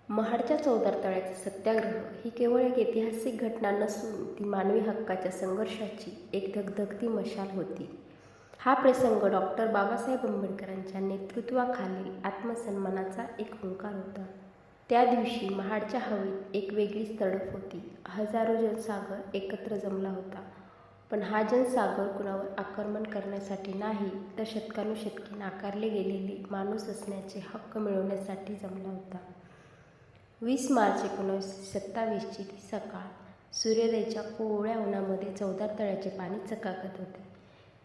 महाडच्या चौदार तळ्याचा सत्याग्रह ही केवळ एक ऐतिहासिक घटना नसून ती मानवी हक्काच्या संघर्षाची एक धगधगती मशाल होती. हा प्रसंग डॉक्टर बाबासाहेब आंबेडकरांच्या नेतृत्वाखालील आत्मसन्मानाचा एक हुंकार होता. त्या दिवशी महाडच्या हवेत एक वेगळीच तडफ होती. हजारो जनसागर एकत्र जमला होता. पण हा जनसागर कुणावर आक्रमण करण्यासाठी नाही, तर शतकानुशतके नाकारले गेलेले माणूस असण्याचे हक्क मिळवण्यासाठी जमला होता. 20 मार्च 1927ची ती सकाळ. सूर्योदयाच्या कोवळ्या उन्हामध्ये चौदार तळ्याचे पाणी चकाकत होते.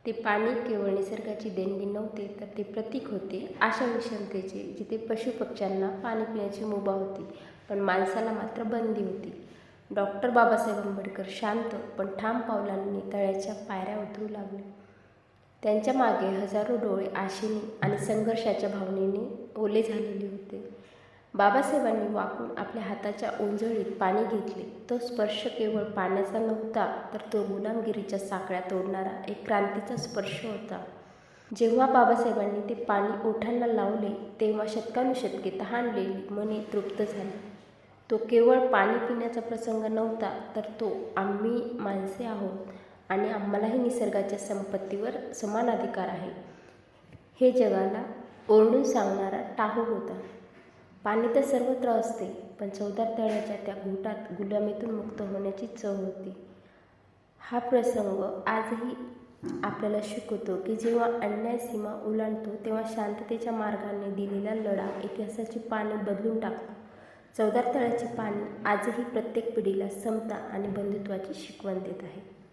ते पाणी केवळ निसर्गाची देणगी नव्हते, तर ते प्रतीक होते अशा विषमतेचे, जिथे पशुपक्ष्यांना पाणी पिण्याची मुभा होती, पण माणसाला मात्र बंदी होती. डॉक्टर बाबासाहेब आंबेडकर शांत पण ठाम पावलांनी तळ्याच्या पायऱ्या उतरू लागले. त्यांच्या मागे हजारो डोळे आशेने आणि संघर्षाच्या भावनेने ओले झालेले होते. बाबासाहेबांनी वाकून आपल्या हाताच्या ओंजळीत पाणी घेतले. तो स्पर्श केवळ पाण्याचा नव्हता, तर तो गुलामगिरीच्या साखळ्या तोडणारा एक क्रांतीचा स्पर्श होता. जेव्हा बाबासाहेबांनी ते पाणी ओठांना लावले, तेव्हा शतकानुशतके तहानलेली मने तृप्त झाली. तो केवळ पाणी पिण्याचा प्रसंग नव्हता, तर तो आम्ही माणसे आहोत आणि आम्हालाही निसर्गाच्या संपत्तीवर समान अधिकार आहे, हे जगाला ओरडून सांगणारा टाहो होता. पाणी तर सर्वत्र असते, पण चौदार तळ्याच्या त्या घोटात गुलामीतून मुक्त होण्याची चव होती. हा प्रसंग आजही आपल्याला शिकवतो की जेव्हा अन्याय सीमा ओलांडतो, तेव्हा शांततेच्या मार्गाने दिलेला लढा इतिहासाची पाने बदलून टाकतो. चौदार तळ्याचे पाणी आजही प्रत्येक पिढीला समता आणि बंधुत्वाची शिकवण देत आहे.